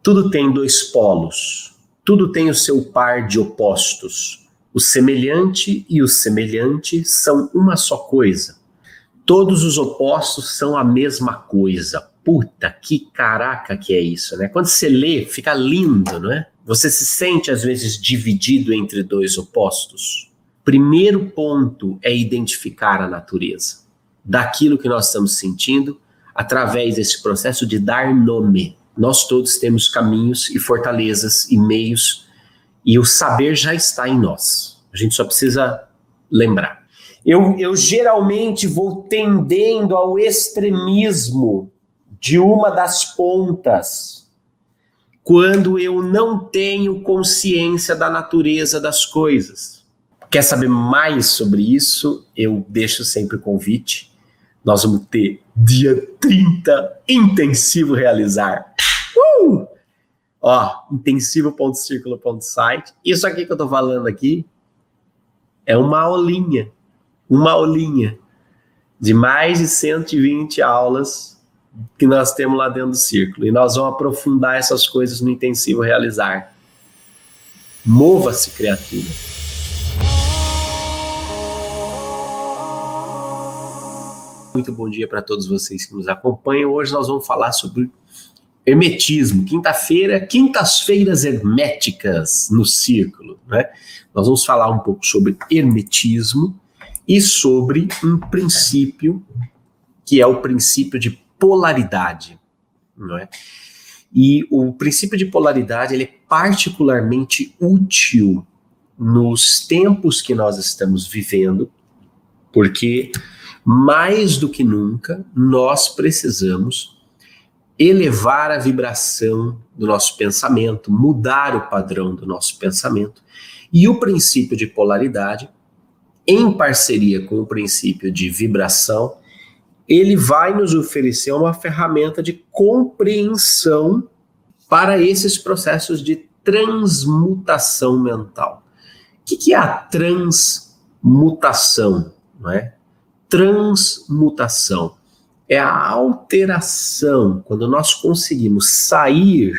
Tudo tem dois polos, tudo tem o seu par de opostos. O semelhante e o semelhante são uma só coisa. Todos os opostos são a mesma coisa. Puta, que caraca que é isso, né? Quando você lê, fica lindo, não é? Você se sente, às vezes, dividido entre dois opostos. Primeiro ponto é identificar a natureza daquilo que nós estamos sentindo através desse processo de dar nome. Nós todos temos caminhos e fortalezas e meios, e o saber já está em nós. A gente só precisa lembrar. Eu geralmente vou tendendo ao extremismo de uma das pontas quando eu não tenho consciência da natureza das coisas. Quer saber mais sobre isso? Eu deixo sempre o convite. Nós vamos ter dia 30, intensivo realizar. Intensivo.circulo.site. Isso aqui que eu tô falando aqui é uma aulinha de mais de 120 aulas que nós temos lá dentro do Círculo. E nós vamos aprofundar essas coisas no intensivo realizar. Mova-se, criatura. Muito bom dia para todos vocês que nos acompanham. Hoje nós vamos falar sobre hermetismo. Quintas-feiras herméticas no Círculo, né? Nós vamos falar um pouco sobre hermetismo e sobre um princípio que é o princípio de polaridade, não é? E o princípio de polaridade ele é particularmente útil nos tempos que nós estamos vivendo, porque mais do que nunca nós precisamos elevar a vibração do nosso pensamento, mudar o padrão do nosso pensamento. E o princípio de polaridade, em parceria com o princípio de vibração, ele vai nos oferecer uma ferramenta de compreensão para esses processos de transmutação mental. O que é a transmutação? Não é? Transmutação é a alteração, quando nós conseguimos sair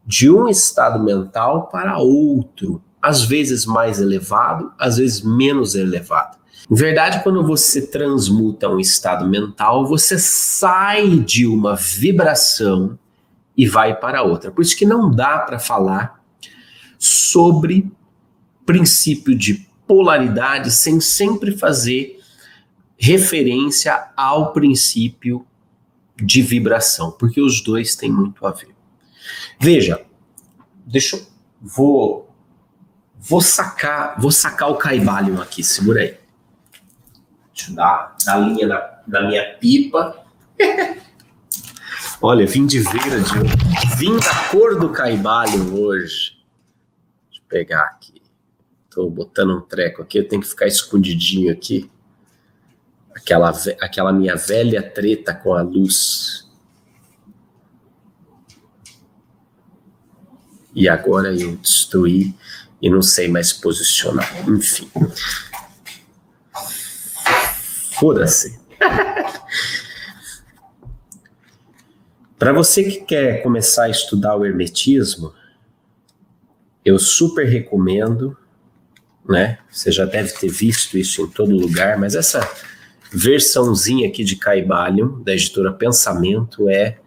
de um estado mental para outro, às vezes mais elevado, às vezes menos elevado. Em verdade, quando você transmuta um estado mental, você sai de uma vibração e vai para outra. Por isso que não dá para falar sobre princípio de polaridade sem sempre fazer referência ao princípio de vibração, porque os dois têm muito a ver. Veja, vou sacar o Caibalion aqui, segura aí. Deixa eu dar a linha na minha pipa. Olha, vim de verde, vim da cor do Caibalion hoje. Deixa eu pegar aqui. Tô botando um treco aqui, eu tenho que ficar escondidinho aqui. Aquela minha velha treta com a luz. E agora eu destruí e não sei mais posicionar. Enfim. Foda-se. Para você que quer começar a estudar o hermetismo, eu super recomendo, né? Você já deve ter visto isso em todo lugar, mas essa versãozinha aqui de Caibalion, da editora Pensamento, é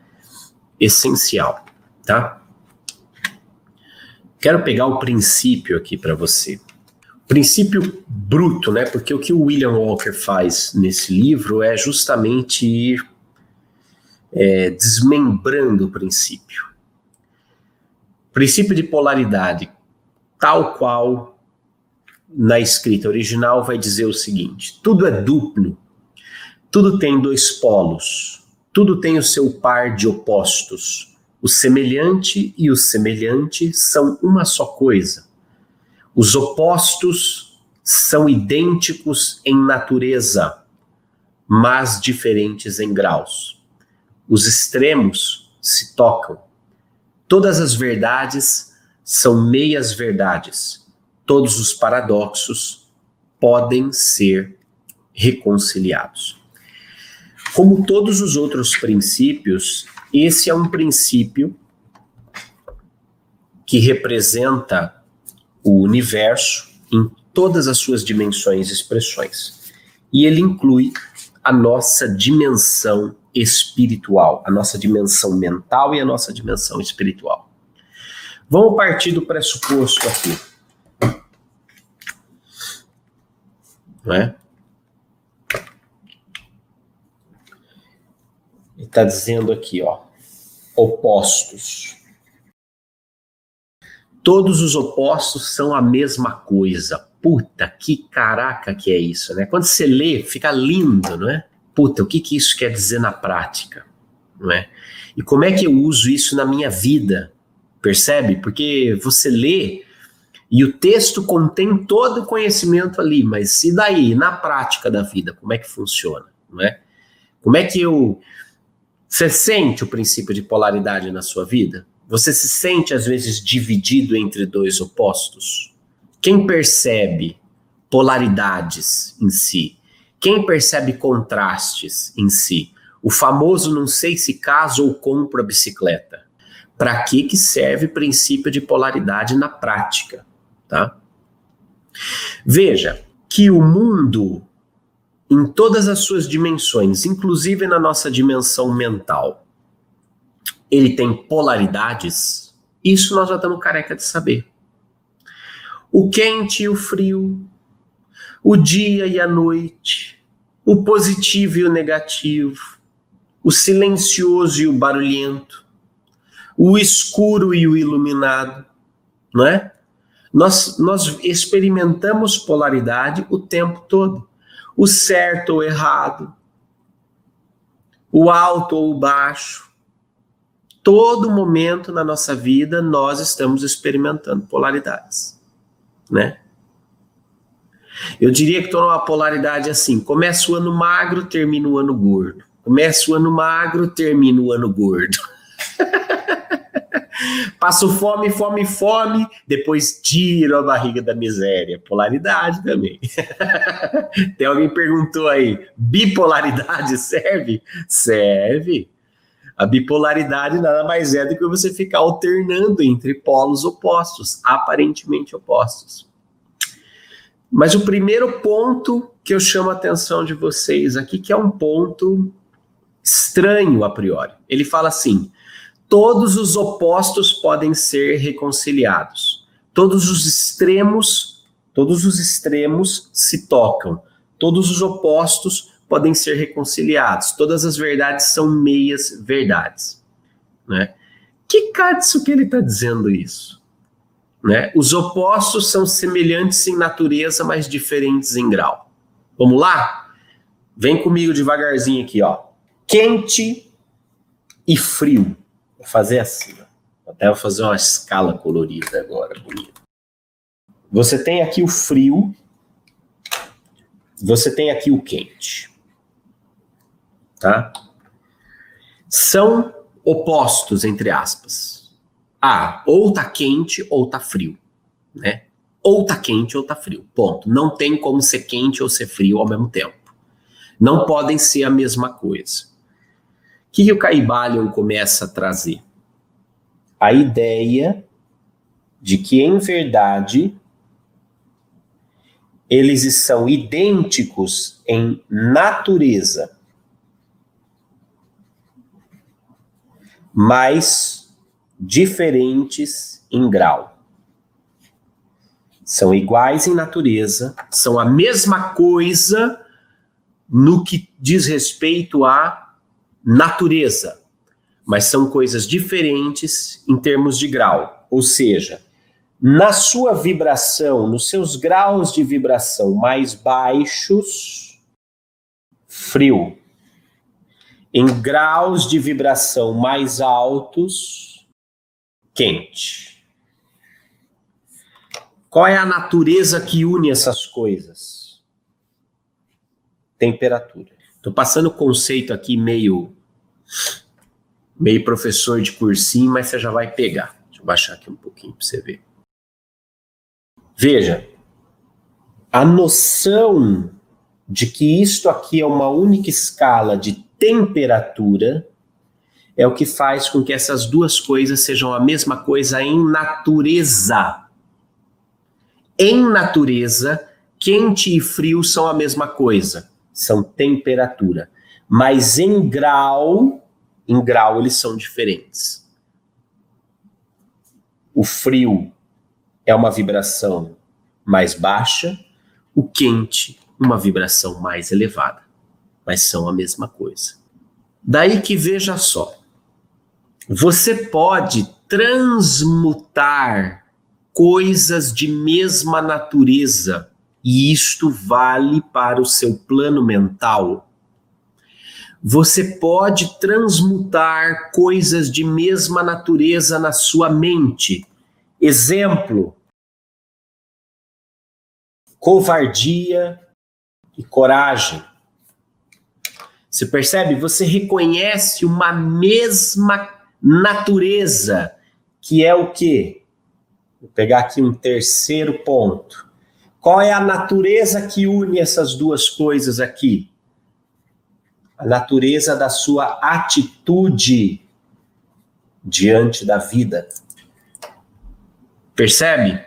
essencial, tá? Quero pegar o princípio aqui para você. Princípio bruto, né? Porque o que o William Walker faz nesse livro é justamente ir desmembrando o princípio. Princípio de polaridade, tal qual na escrita original, vai dizer o seguinte: tudo é duplo, tudo tem dois polos, tudo tem o seu par de opostos. O semelhante e o semelhante são uma só coisa. Os opostos são idênticos em natureza, mas diferentes em graus. Os extremos se tocam. Todas as verdades são meias verdades. Todos os paradoxos podem ser reconciliados. Como todos os outros princípios, esse é um princípio que representa o universo em todas as suas dimensões e expressões. E ele inclui a nossa dimensão espiritual, a nossa dimensão mental e a nossa dimensão espiritual. Vamos partir do pressuposto aqui. Não é? Ele está dizendo aqui, ó, opostos. Todos os opostos são a mesma coisa. Puta, que caraca que é isso, né? Quando você lê, fica lindo, não é? Puta, o que isso quer dizer na prática, não é? E como é que eu uso isso na minha vida? Percebe? Porque você lê e o texto contém todo o conhecimento ali, mas e daí, na prática da vida, como é que funciona, não é? Como é que você sente o princípio de polaridade na sua vida? Você se sente, às vezes, dividido entre dois opostos? Quem percebe polaridades em si? Quem percebe contrastes em si? O famoso não sei se caso ou compro a bicicleta. Para que serve o princípio de polaridade na prática? Tá? Veja que o mundo, em todas as suas dimensões, inclusive na nossa dimensão mental, ele tem polaridades. Isso nós já estamos careca de saber. O quente e o frio, o dia e a noite, o positivo e o negativo, o silencioso e o barulhento, o escuro e o iluminado, não é? Nós experimentamos polaridade o tempo todo. O certo ou errado, o alto ou o baixo. Todo momento na nossa vida nós estamos experimentando polaridades, né? Eu diria que estou numa polaridade assim, começa o ano magro, termina o ano gordo. Começa o ano magro, termina o ano gordo. Passo fome, fome, fome, depois tiro a barriga da miséria. Polaridade também. Tem alguém que perguntou aí, bipolaridade serve? Serve. A bipolaridade nada mais é do que você ficar alternando entre polos opostos, aparentemente opostos. Mas o primeiro ponto que eu chamo a atenção de vocês aqui, que é um ponto estranho a priori. Ele fala assim, todos os opostos podem ser reconciliados. Todos os extremos se tocam. Todos os opostos podem ser reconciliados. Todas as verdades são meias verdades, né? Que catso que ele está dizendo isso, né? Os opostos são semelhantes em natureza, mas diferentes em grau. Vamos lá? Vem comigo devagarzinho aqui, ó. Quente e frio. Vou fazer assim, ó. Até vou fazer uma escala colorida agora, bonita. Você tem aqui o frio, você tem aqui o quente. Tá? São opostos, entre aspas. Ou tá quente ou tá frio, né? Ou tá quente ou tá frio, ponto. Não tem como ser quente ou ser frio ao mesmo tempo. Não podem ser a mesma coisa. O que o Kybalion começa a trazer? A ideia de que, em verdade, eles são idênticos em natureza, mas diferentes em grau. São iguais em natureza, são a mesma coisa no que diz respeito à natureza, mas são coisas diferentes em termos de grau. Ou seja, na sua vibração, nos seus graus de vibração mais baixos, frio. Em graus de vibração mais altos, quente. Qual é a natureza que une essas coisas? Temperatura. Estou passando o conceito aqui meio professor de cursinho, mas você já vai pegar. Deixa eu baixar aqui um pouquinho para você ver. Veja, a noção de que isto aqui é uma única escala de temperatura é o que faz com que essas duas coisas sejam a mesma coisa em natureza. Em natureza, quente e frio são a mesma coisa, são temperatura. Mas em grau eles são diferentes. O frio é uma vibração mais baixa, o quente, uma vibração mais elevada. Mas são a mesma coisa. Daí que veja só, você pode transmutar coisas de mesma natureza, e isto vale para o seu plano mental. Você pode transmutar coisas de mesma natureza na sua mente. Exemplo: covardia e coragem. Você percebe? Você reconhece uma mesma natureza, que é o quê? Vou pegar aqui um terceiro ponto. Qual é a natureza que une essas duas coisas aqui? A natureza da sua atitude diante da vida. Percebe?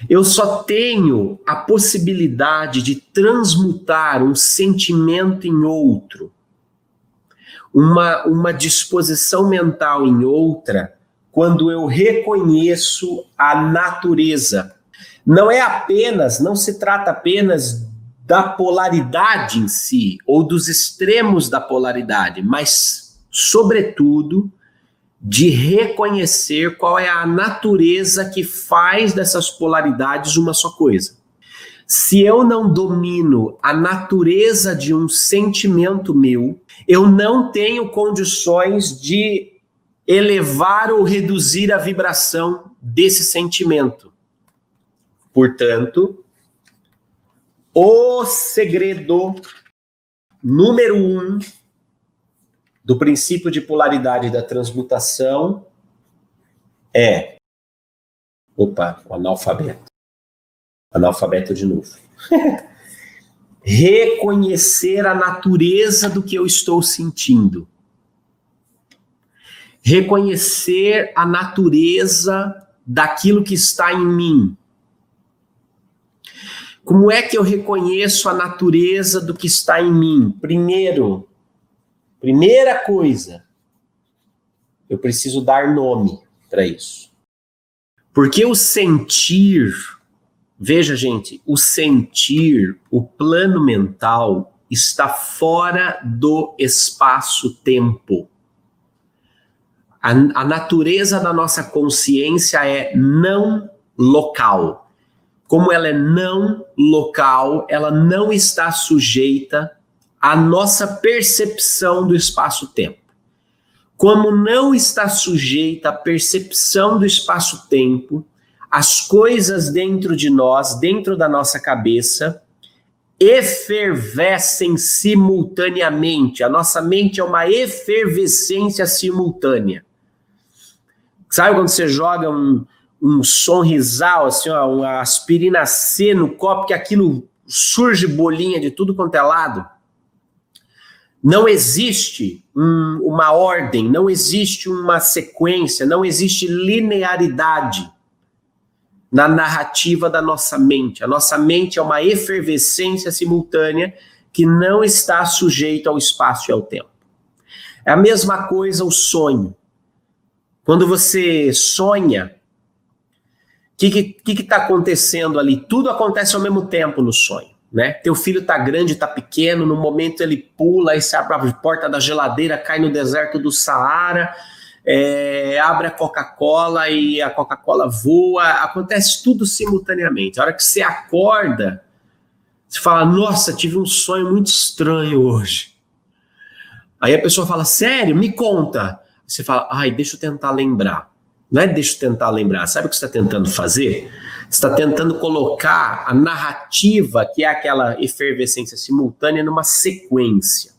Eu só tenho a possibilidade de transmutar um sentimento em outro, uma disposição mental em outra, quando eu reconheço a natureza. Não se trata apenas da polaridade em si, ou dos extremos da polaridade, mas, sobretudo, de reconhecer qual é a natureza que faz dessas polaridades uma só coisa. Se eu não domino a natureza de um sentimento meu, eu não tenho condições de elevar ou reduzir a vibração desse sentimento. Portanto, o segredo número 1 do princípio de polaridade da transmutação é... Opa, o analfabeto. Analfabeto de novo. Reconhecer a natureza do que eu estou sentindo. Reconhecer a natureza daquilo que está em mim. Como é que eu reconheço a natureza do que está em mim? Primeira coisa, eu preciso dar nome para isso. Porque o sentir, veja gente, o sentir, o plano mental está fora do espaço-tempo. A natureza da nossa consciência é não local. Como ela é não local, ela não está sujeita à nossa percepção do espaço-tempo. Como não está sujeita à percepção do espaço-tempo, as coisas dentro de nós, dentro da nossa cabeça, efervescem simultaneamente. A nossa mente é uma efervescência simultânea. Sabe quando você joga um sonrisal, assim, ó, uma aspirina C no copo, que aquilo surge bolinha de tudo quanto é lado? Não existe uma ordem, não existe uma sequência, não existe linearidade na narrativa da nossa mente. A nossa mente é uma efervescência simultânea que não está sujeita ao espaço e ao tempo. É a mesma coisa o sonho. Quando você sonha, o que está acontecendo ali? Tudo acontece ao mesmo tempo no sonho, né? Teu filho está grande, está pequeno, no momento ele pula, aí você abre a porta da geladeira, cai no deserto do Saara, abre a Coca-Cola e a Coca-Cola voa, acontece tudo simultaneamente. A hora que você acorda, você fala, nossa, tive um sonho muito estranho hoje. Aí a pessoa fala, sério? Me conta. Você fala, ai, deixa eu tentar lembrar. Não é deixa eu tentar lembrar. Sabe o que você está tentando fazer? Você está tentando colocar a narrativa, que é aquela efervescência simultânea, numa sequência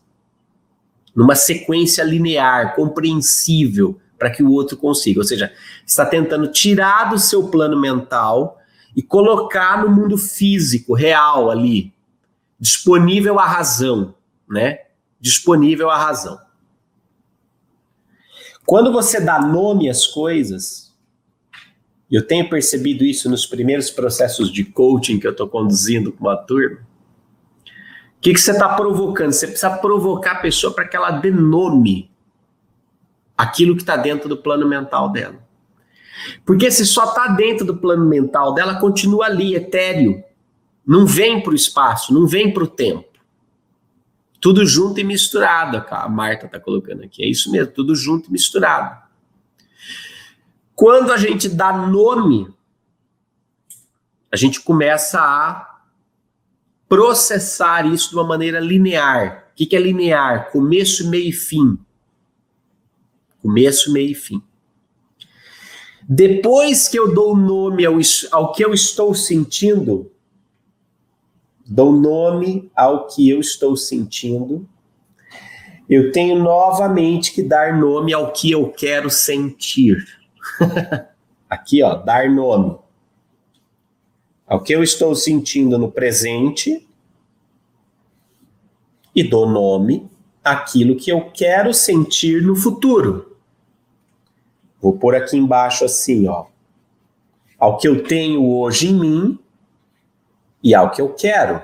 linear, compreensível, para que o outro consiga. Ou seja, está tentando tirar do seu plano mental e colocar no mundo físico, real ali, disponível à razão, né? Disponível à razão. Quando você dá nome às coisas, eu tenho percebido isso nos primeiros processos de coaching que eu estou conduzindo com uma turma. O que você está provocando? Você precisa provocar a pessoa para que ela dê nome àquilo que está dentro do plano mental dela. Porque se só está dentro do plano mental dela, continua ali, etéreo. Não vem para o espaço, não vem para o tempo. Tudo junto e misturado, a Marta está colocando aqui. É isso mesmo, tudo junto e misturado. Quando a gente dá nome, a gente começa a processar isso de uma maneira linear. O que é linear? Começo, meio e fim. Começo, meio e fim. Depois que eu dou nome ao que eu estou sentindo, dou nome ao que eu estou sentindo, eu tenho novamente que dar nome ao que eu quero sentir. Aqui, ó, dar nome ao que eu estou sentindo no presente e dou nome àquilo que eu quero sentir no futuro. Vou pôr aqui embaixo assim, ó, ao que eu tenho hoje em mim e ao que eu quero.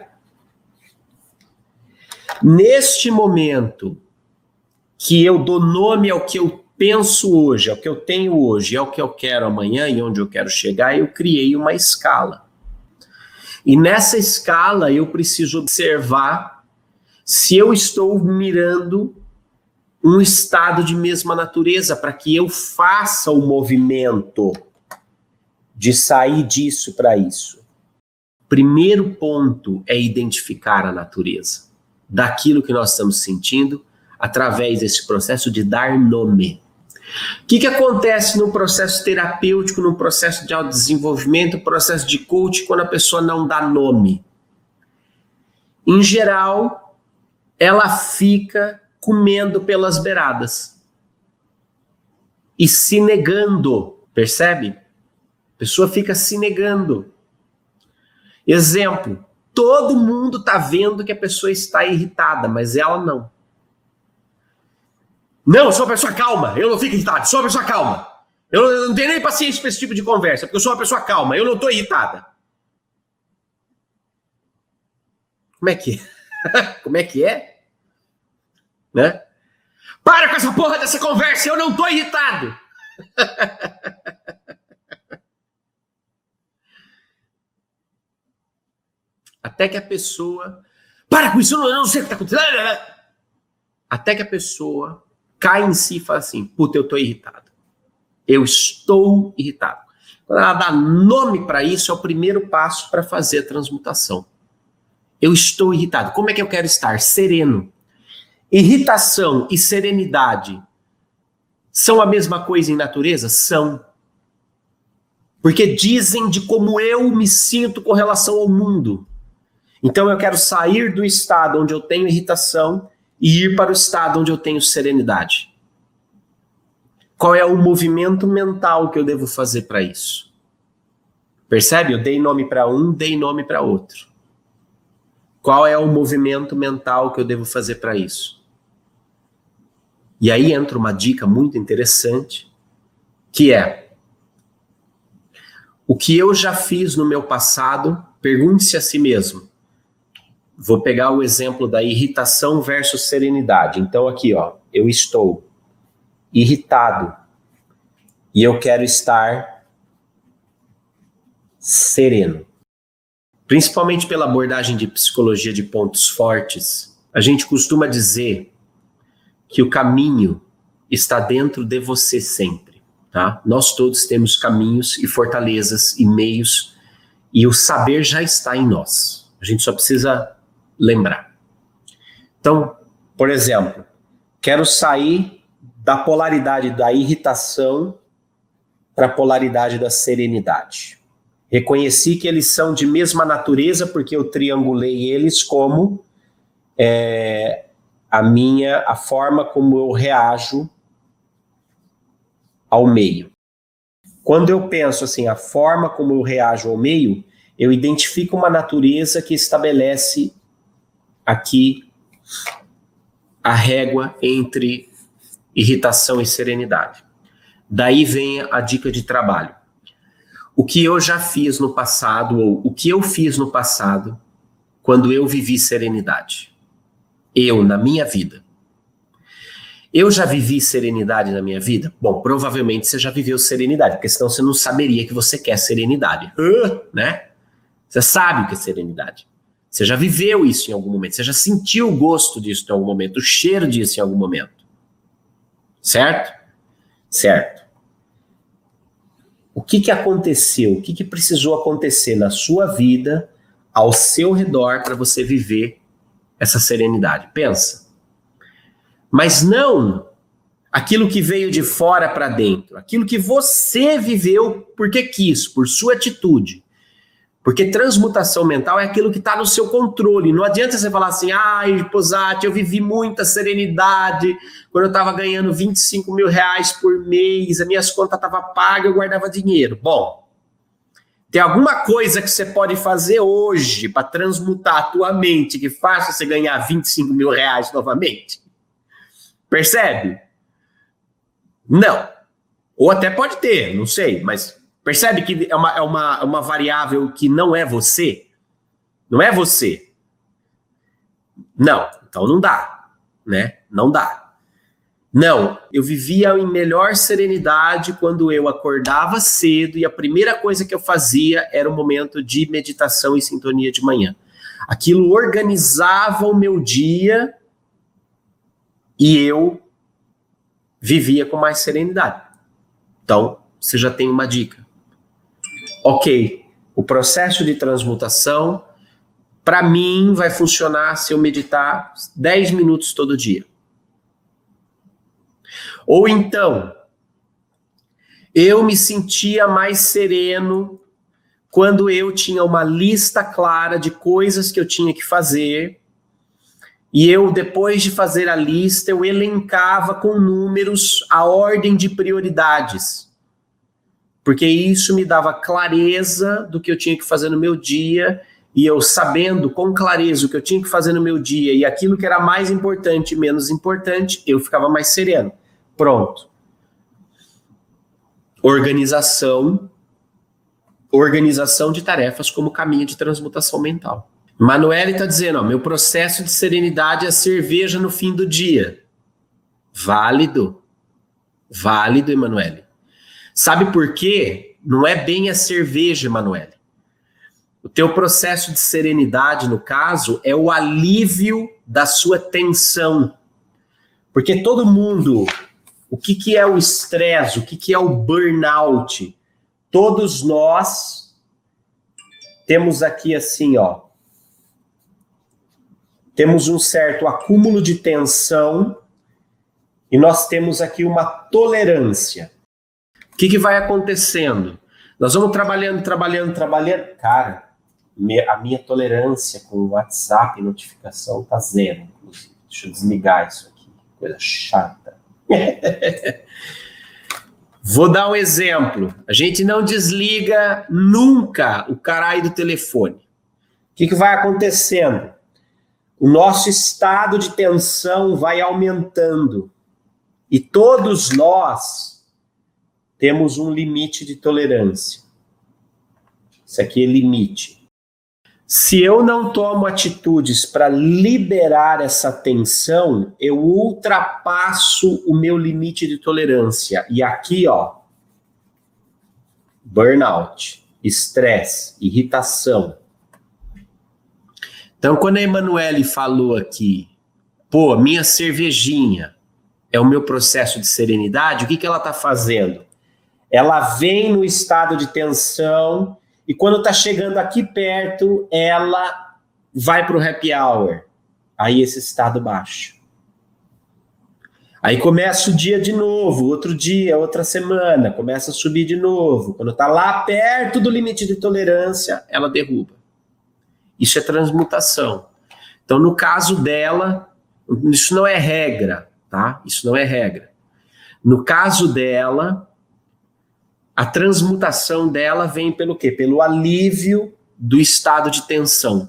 Neste momento que eu dou nome ao que eu penso hoje, ao que eu tenho hoje, ao que eu quero amanhã e onde eu quero chegar, eu criei uma escala. E nessa escala eu preciso observar se eu estou mirando um estado de mesma natureza para que eu faça o movimento de sair disso para isso. Primeiro ponto é identificar a natureza daquilo que nós estamos sentindo através desse processo de dar nome. O que acontece no processo terapêutico, no processo de autodesenvolvimento, no processo de coaching, quando a pessoa não dá nome? Em geral, ela fica comendo pelas beiradas e se negando, percebe? A pessoa fica se negando. Exemplo, todo mundo está vendo que a pessoa está irritada, mas ela não. Não, eu sou uma pessoa calma, eu não fico irritado, sou uma pessoa calma. Eu não tenho nem paciência para esse tipo de conversa, porque eu sou uma pessoa calma, eu não estou irritada. Como é que é? Como é que é? Né? Para com essa porra dessa conversa, eu não estou irritado. Até que a pessoa... Para com isso, eu não sei o que está acontecendo. Até que a pessoa cai em si e fala assim, puta, eu estou irritado. Eu estou irritado. Quando ela dá nome para isso, é o primeiro passo para fazer a transmutação. Eu estou irritado. Como é que eu quero estar? Sereno. Irritação e serenidade são a mesma coisa em natureza? São. Porque dizem de como eu me sinto com relação ao mundo. Então eu quero sair do estado onde eu tenho irritação e ir para o estado onde eu tenho serenidade. Qual é o movimento mental que eu devo fazer para isso? Percebe? Eu dei nome para um, dei nome para outro. Qual é o movimento mental que eu devo fazer para isso? E aí entra uma dica muito interessante, que é: o que eu já fiz no meu passado, pergunte-se a si mesmo. Vou pegar o exemplo da irritação versus serenidade. Então aqui, ó, eu estou irritado e eu quero estar sereno. Principalmente pela abordagem de psicologia de pontos fortes, a gente costuma dizer que o caminho está dentro de você sempre, tá? Nós todos temos caminhos e fortalezas e meios, e o saber já está em nós. A gente só precisa lembrar. Então, por exemplo, quero sair da polaridade da irritação para a polaridade da serenidade. Reconheci que eles são de mesma natureza porque eu triangulei eles como a forma como eu reajo ao meio. Quando eu penso assim, a forma como eu reajo ao meio, eu identifico uma natureza que estabelece aqui a régua entre irritação e serenidade. Daí vem a dica de trabalho. O que eu já fiz no passado, ou o que eu fiz no passado, quando eu vivi serenidade. Eu, na minha vida. Eu já vivi serenidade na minha vida? Bom, provavelmente você já viveu serenidade, porque senão você não saberia que você quer serenidade, né? Você sabe o que é serenidade. Você já viveu isso em algum momento, você já sentiu o gosto disso em algum momento, o cheiro disso em algum momento. Certo? Certo. O que aconteceu? O que precisou acontecer na sua vida, ao seu redor, para você viver essa serenidade? Pensa. Mas não aquilo que veio de fora para dentro, aquilo que você viveu porque quis, por sua atitude. Porque transmutação mental é aquilo que está no seu controle. Não adianta você falar assim, ai, Posati, eu vivi muita serenidade quando eu estava ganhando 25 mil reais por mês, as minhas contas estavam pagas, eu guardava dinheiro. Bom, tem alguma coisa que você pode fazer hoje para transmutar a tua mente que faça você ganhar 25 mil reais novamente? Percebe? Não. Ou até pode ter, não sei, mas percebe que é uma variável que não é você? Não é você. Não, então não dá, né? Não dá. Não, eu vivia em melhor serenidade quando eu acordava cedo e a primeira coisa que eu fazia era um momento de meditação e sintonia de manhã. Aquilo organizava o meu dia e eu vivia com mais serenidade. Então, você já tem uma dica. Ok, o processo de transmutação, para mim, vai funcionar se eu meditar 10 minutos todo dia. Ou então, eu me sentia mais sereno quando eu tinha uma lista clara de coisas que eu tinha que fazer. E eu, depois de fazer a lista, eu elencava com números a ordem de prioridades. Porque isso me dava clareza do que eu tinha que fazer no meu dia, e eu sabendo com clareza o que eu tinha que fazer no meu dia, e aquilo que era mais importante e menos importante, eu ficava mais sereno. Pronto. Organização de tarefas como caminho de transmutação mental. Manoel está dizendo, ó, meu processo de serenidade é cerveja no fim do dia. Válido. Válido, Emanuele. Sabe por quê? Não é bem a cerveja, Emanuele. O teu processo de serenidade, no caso, é o alívio da sua tensão. Porque todo mundo, o que é o estresse, o que é o burnout? Todos nós temos aqui assim, ó, temos um certo acúmulo de tensão e nós temos aqui uma tolerância. O que vai acontecendo? Nós vamos trabalhando. Cara, a minha tolerância com o WhatsApp e notificação tá zero, inclusive. Deixa eu desligar isso aqui. Coisa chata. Vou dar um exemplo. A gente não desliga nunca o caralho do telefone. O que vai acontecendo? O nosso estado de tensão vai aumentando. E todos nós temos um limite de tolerância. Isso aqui é limite. Se eu não tomo atitudes para liberar essa tensão, eu ultrapasso o meu limite de tolerância. E aqui, ó, burnout, estresse, irritação. Então, quando a Emanuele falou aqui, pô, minha cervejinha é o meu processo de serenidade, o que ela está fazendo? Ela vem no estado de tensão e quando está chegando aqui perto, ela vai para o happy hour. Aí esse estado baixa. Aí começa o dia de novo, outro dia, outra semana, começa a subir de novo. Quando está lá perto do limite de tolerância, ela derruba. Isso é transmutação. Então, no caso dela, isso não é regra, tá? Isso não é regra. No caso dela, a transmutação dela vem pelo quê? Pelo alívio do estado de tensão.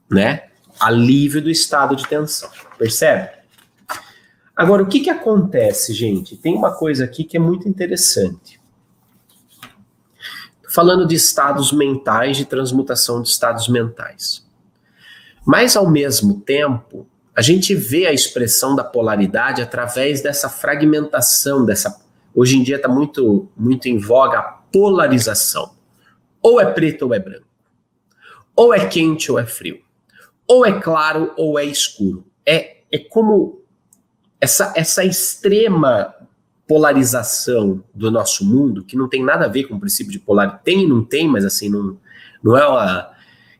Né? Alívio do estado de tensão. Percebe? Agora, o que acontece, gente? Tem uma coisa aqui que é muito interessante. Falando de estados mentais, de transmutação de estados mentais. Mas, ao mesmo tempo, a gente vê a expressão da polaridade através dessa fragmentação, hoje em dia está muito, muito em voga a polarização. Ou é preto ou é branco. Ou é quente ou é frio. Ou é claro ou é escuro. É como essa extrema polarização do nosso mundo, que não tem nada a ver com o princípio de polaridade. Tem e não tem, mas assim, não é uma...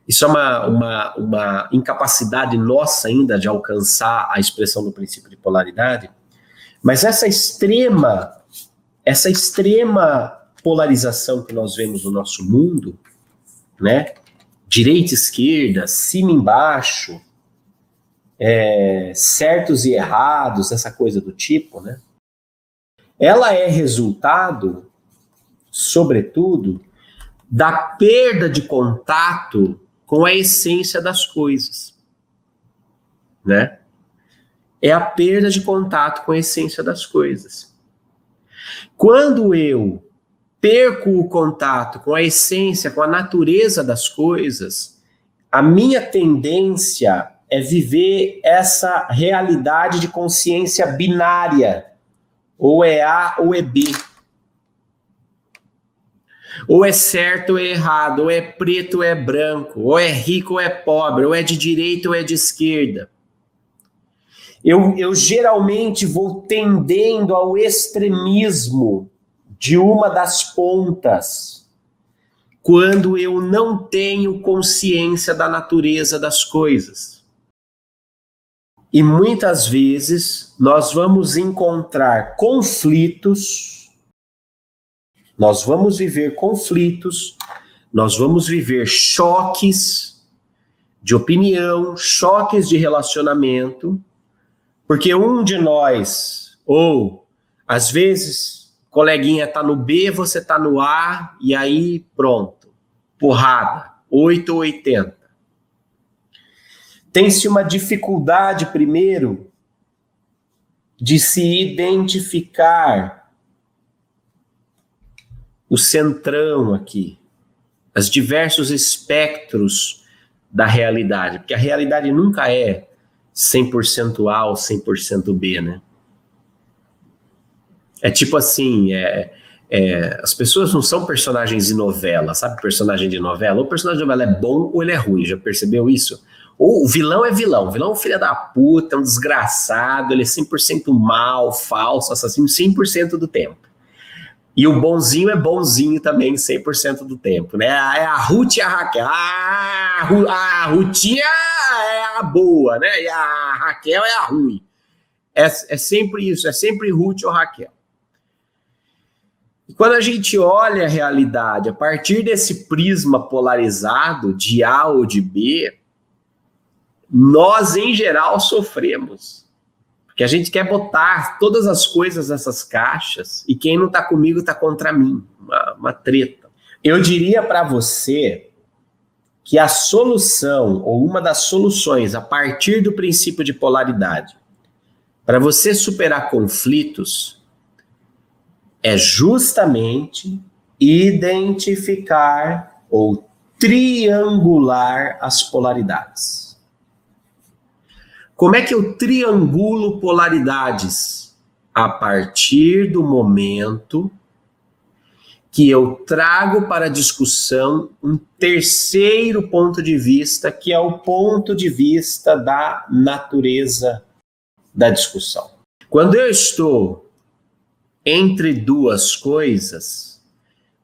Isso é uma incapacidade nossa ainda de alcançar a expressão do princípio de polaridade. Mas essa extrema polarização que nós vemos no nosso mundo, né? Direita e esquerda, cima e embaixo, certos e errados, essa coisa do tipo, né? Ela é resultado, sobretudo, da perda de contato com a essência das coisas, né? É a perda de contato com a essência das coisas. Quando eu perco o contato com a essência, com a natureza das coisas, a minha tendência é viver essa realidade de consciência binária, ou é A ou é B. Ou é certo ou é errado, ou é preto ou é branco, ou é rico ou é pobre, ou é de direita ou é de esquerda. Eu geralmente vou tendendo ao extremismo de uma das pontas, quando eu não tenho consciência da natureza das coisas. E muitas vezes nós vamos encontrar conflitos, nós vamos viver conflitos, nós vamos viver choques de opinião, choques de relacionamento, porque um de nós, ou às vezes, coleguinha tá no B, você tá no A, e aí pronto, porrada, 8 ou 80. Tem-se uma dificuldade, primeiro, de se identificar o centrão aqui, os diversos espectros da realidade, porque a realidade nunca é 100% A ou 100% B, né? É tipo assim, as pessoas não são personagens de novela, sabe personagem de novela? Ou o personagem de novela é bom ou ele é ruim, já percebeu isso? Ou o vilão é vilão, o vilão é um filho da puta, é um desgraçado, ele é 100% mal, falso, assassino 100% do tempo. E o bonzinho é bonzinho também 100% do tempo, né? É a Ruth e a Raquel. A Rutinha é a boa, né? E a Raquel é a ruim. É sempre isso, é sempre Ruth ou Raquel. E quando a gente olha a realidade a partir desse prisma polarizado de A ou de B, nós, em geral, sofremos. Porque a gente quer botar todas as coisas nessas caixas e quem não está comigo está contra mim. Uma treta. Eu diria para você que a solução, ou uma das soluções, a partir do princípio de polaridade, para você superar conflitos, é justamente identificar ou triangular as polaridades. Como é que eu triangulo polaridades? A partir do momento que eu trago para a discussão um terceiro ponto de vista, que é o ponto de vista da natureza da discussão. Quando eu estou entre duas coisas,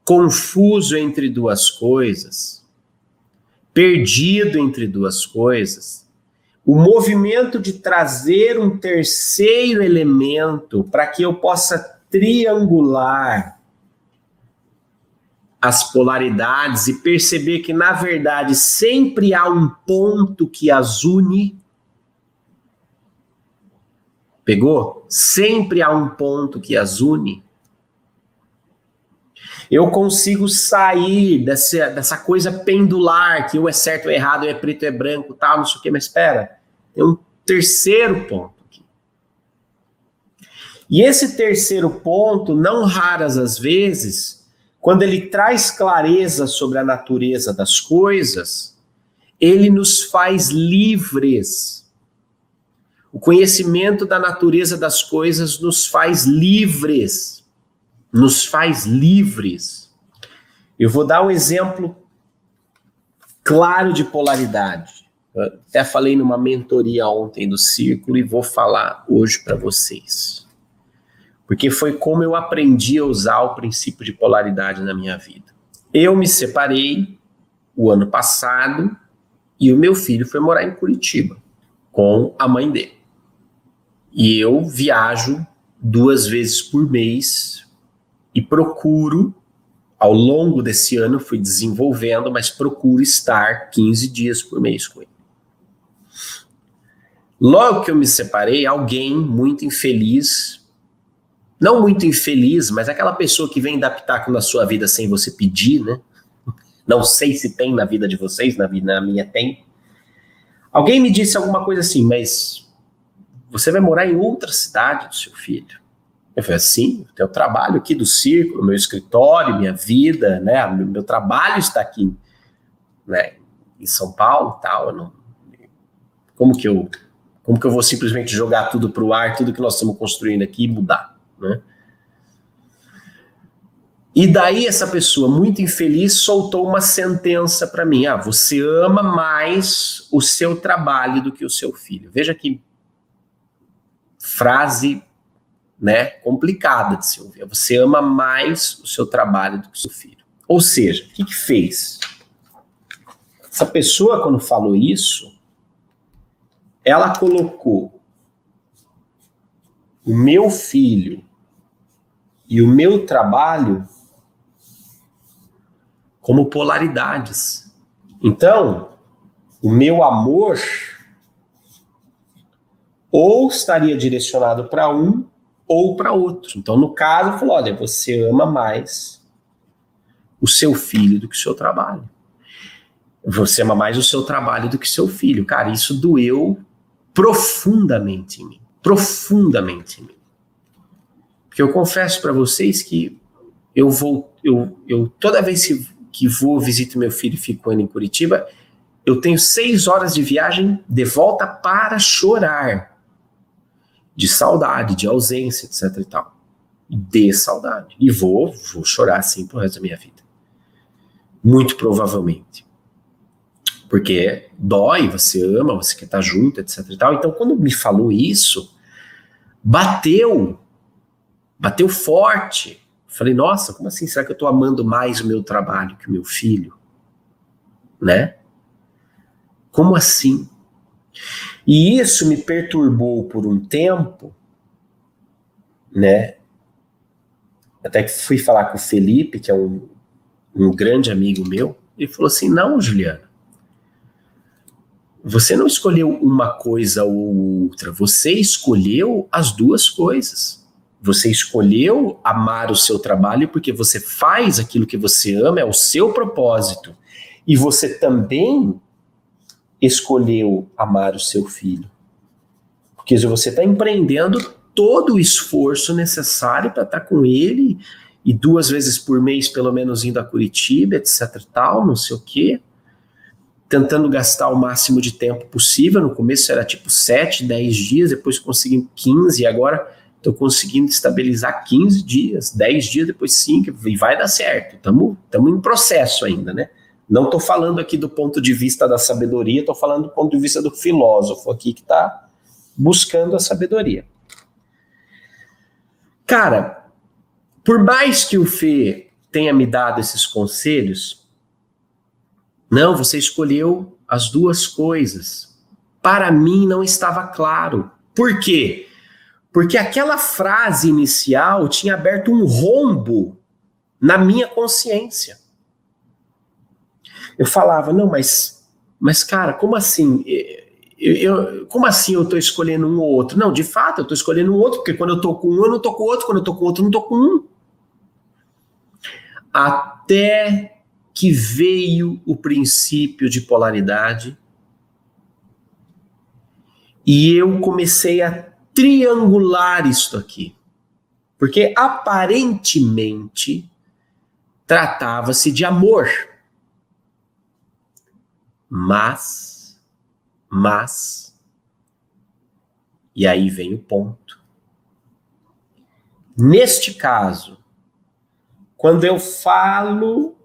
confuso entre duas coisas, perdido entre duas coisas, o movimento de trazer um terceiro elemento para que eu possa triangular as polaridades e perceber que, na verdade, sempre há um ponto que as une. Pegou? Sempre há um ponto que as une. Eu consigo sair dessa coisa pendular, que ou é certo ou errado, ou é preto ou é branco, tal, não sei o quê, mas espera, tem um terceiro ponto aqui. E esse terceiro ponto, não raras as vezes, quando ele traz clareza sobre a natureza das coisas, ele nos faz livres. O conhecimento da natureza das coisas nos faz livres. Nos faz livres. Eu vou dar um exemplo claro de polaridade. Eu até falei numa mentoria ontem do Círculo e vou falar hoje para vocês. Porque foi como eu aprendi a usar o princípio de polaridade na minha vida. Eu me separei o ano passado e o meu filho foi morar em Curitiba com a mãe dele. E eu viajo 2 vezes por mês e procuro, ao longo desse ano fui desenvolvendo, mas procuro estar 15 dias por mês com ele. Logo que eu me separei, alguém muito infeliz, não muito infeliz, mas aquela pessoa que vem dar pitaco na sua vida sem você pedir, né? Não sei se tem na vida de vocês, na minha tem. Alguém me disse alguma coisa assim, mas você vai morar em outra cidade do seu filho? Eu falei assim, eu tenho trabalho aqui do Círculo, meu escritório, minha vida, né? Meu trabalho está aqui, né, em São Paulo e tal. Como que eu vou simplesmente jogar tudo para o ar, tudo que nós estamos construindo aqui e mudar, né? E daí essa pessoa muito infeliz soltou uma sentença para mim. Você ama mais o seu trabalho do que o seu filho. Veja que frase, né, complicada de se ouvir. Você ama mais o seu trabalho do que o seu filho. Ou seja, o que fez? Essa pessoa, quando falou isso, ela colocou o meu filho e o meu trabalho como polaridades. Então, o meu amor ou estaria direcionado para um ou para outro. Então, no caso, falou, olha, você ama mais o seu filho do que o seu trabalho. Você ama mais o seu trabalho do que o seu filho. Cara, isso doeu profundamente em mim. Profundamente em mim. Porque eu confesso para vocês que eu toda vez que vou, visito meu filho e fico em Curitiba, eu tenho 6 horas de viagem de volta para chorar. De saudade, de ausência, etc e tal. De saudade. E vou chorar assim pro resto da minha vida. Muito provavelmente. Porque dói, você ama, você quer estar junto, etc e tal. Então, quando me falou isso, bateu forte. Falei, nossa, como assim? Será que eu estou amando mais o meu trabalho que o meu filho? Né? Como assim? E isso me perturbou por um tempo, né? Até que fui falar com o Felipe, que é um grande amigo meu, ele falou assim, não, Juliana, você não escolheu uma coisa ou outra, você escolheu as duas coisas. Você escolheu amar o seu trabalho porque você faz aquilo que você ama, é o seu propósito. E você também escolheu amar o seu filho. Porque você está empreendendo todo o esforço necessário para estar com ele e 2 vezes por mês, pelo menos, indo a Curitiba, etc e tal, não sei o quê. Tentando gastar o máximo de tempo possível. No começo era tipo 7, 10 dias, depois consegui 15 e agora estou conseguindo estabilizar 15 dias, 10 dias, depois 5, e vai dar certo. Estamos em processo ainda, né? Não estou falando aqui do ponto de vista da sabedoria, estou falando do ponto de vista do filósofo aqui que está buscando a sabedoria. Cara, por mais que o Fê tenha me dado esses conselhos, não, você escolheu as duas coisas. Para mim não estava claro. Por quê? Porque aquela frase inicial tinha aberto um rombo na minha consciência. Eu falava, não, mas cara, como assim? Como assim eu estou escolhendo um ou outro? Não, de fato, eu estou escolhendo um outro, porque quando eu estou com um, eu não estou com o outro, quando eu estou com o outro, eu não estou com um. Até que veio o princípio de polaridade e eu comecei a triangular isto aqui. Porque aparentemente tratava-se de amor. Mas, e aí vem o ponto. Neste caso, quando eu falo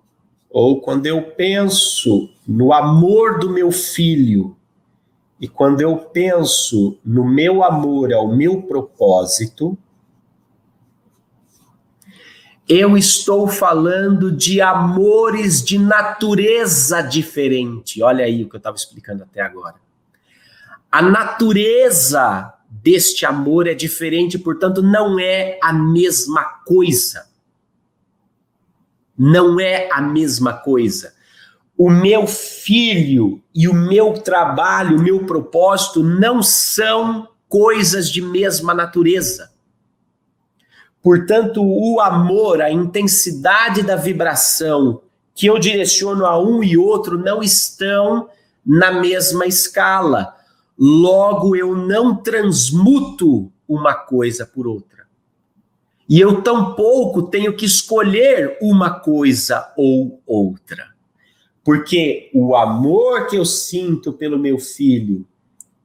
ou quando eu penso no amor do meu filho e quando eu penso no meu amor ao meu propósito, eu estou falando de amores de natureza diferente. Olha aí o que eu estava explicando até agora. A natureza deste amor é diferente, portanto, não é a mesma coisa. Não é a mesma coisa. O meu filho e o meu trabalho, o meu propósito não são coisas de mesma natureza. Portanto, o amor, a intensidade da vibração que eu direciono a um e outro não estão na mesma escala. Logo, eu não transmuto uma coisa por outra. E eu tampouco tenho que escolher uma coisa ou outra. Porque o amor que eu sinto pelo meu filho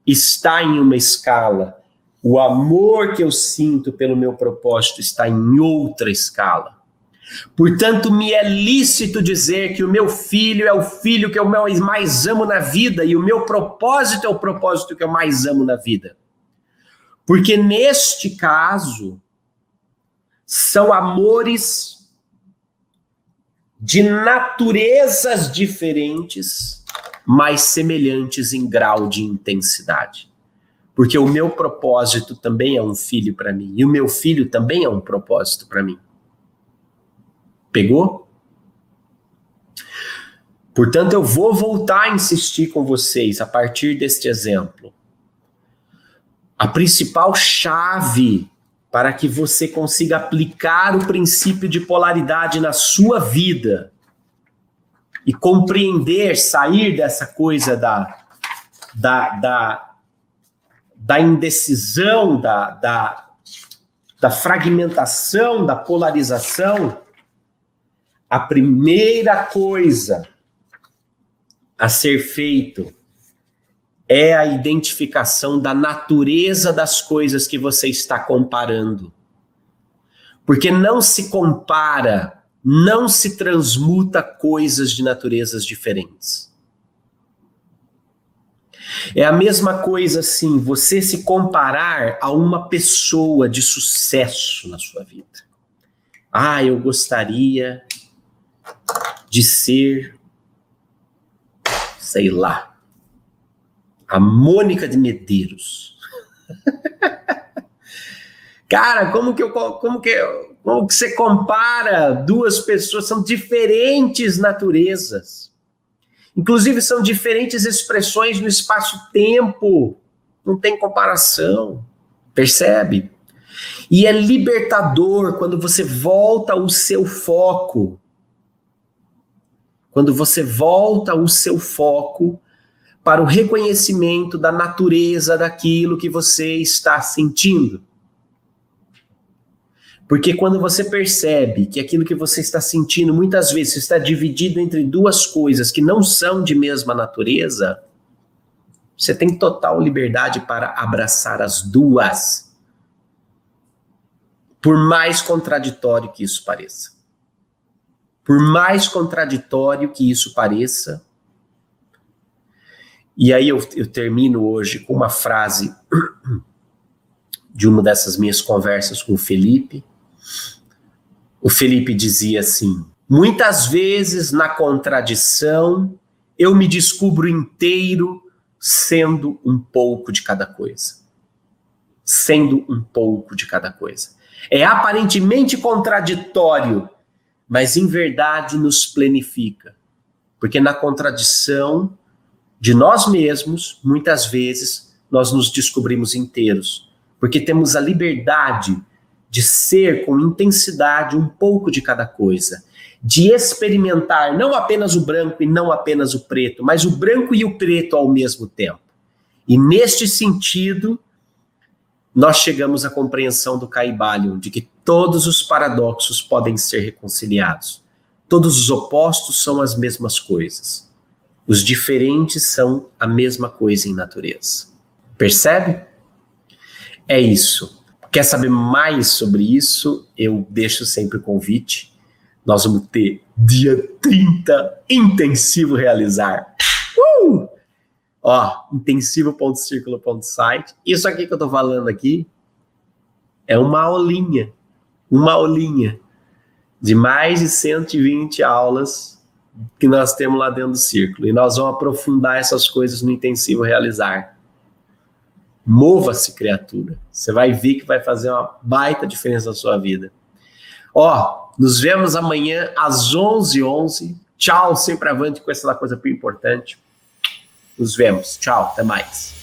está em uma escala. O amor que eu sinto pelo meu propósito está em outra escala. Portanto, me é lícito dizer que o meu filho é o filho que eu mais amo na vida e o meu propósito é o propósito que eu mais amo na vida. Porque neste caso, são amores de naturezas diferentes, mas semelhantes em grau de intensidade. Porque o meu propósito também é um filho para mim. E o meu filho também é um propósito para mim. Pegou? Portanto, eu vou voltar a insistir com vocês a partir deste exemplo. A principal chave para que você consiga aplicar o princípio de polaridade na sua vida e compreender, sair dessa coisa da indecisão, da fragmentação, da polarização, a primeira coisa a ser feito é a identificação da natureza das coisas que você está comparando. Porque não se compara, não se transmuta coisas de naturezas diferentes. É a mesma coisa assim, você se comparar a uma pessoa de sucesso na sua vida. Ah, eu gostaria de ser, sei lá, a Mônica de Medeiros. Cara, como que você compara duas pessoas? São diferentes naturezas. Inclusive, são diferentes expressões no espaço-tempo. Não tem comparação. Percebe? E é libertador quando você volta o seu foco. Quando você volta o seu foco para o reconhecimento da natureza daquilo que você está sentindo. Porque quando você percebe que aquilo que você está sentindo muitas vezes está dividido entre duas coisas que não são de mesma natureza, você tem total liberdade para abraçar as duas. Por mais contraditório que isso pareça. Por mais contraditório que isso pareça. E aí eu termino hoje com uma frase de uma dessas minhas conversas com o Felipe. O Felipe dizia assim: muitas vezes na contradição eu me descubro inteiro sendo um pouco de cada coisa. Sendo um pouco de cada coisa. É aparentemente contraditório, mas em verdade nos plenifica. Porque na contradição de nós mesmos, muitas vezes, nós nos descobrimos inteiros. Porque temos a liberdade de ser com intensidade um pouco de cada coisa. De experimentar não apenas o branco e não apenas o preto, mas o branco e o preto ao mesmo tempo. E neste sentido, nós chegamos à compreensão do Kybalion, de que todos os paradoxos podem ser reconciliados. Todos os opostos são as mesmas coisas. Os diferentes são a mesma coisa em natureza. Percebe? É isso. Quer saber mais sobre isso? Eu deixo sempre o convite. Nós vamos ter dia 30, intensivo realizar. Intensivo.circulo.site. Isso aqui que eu tô falando aqui é uma aulinha de mais de 120 aulas que nós temos lá dentro do Círculo. E nós vamos aprofundar essas coisas no intensivo realizar. Mova-se, criatura. Você vai ver que vai fazer uma baita diferença na sua vida. Nos vemos amanhã às 11h11. Tchau, sempre avante com essa coisa importante. Nos vemos. Tchau, até mais.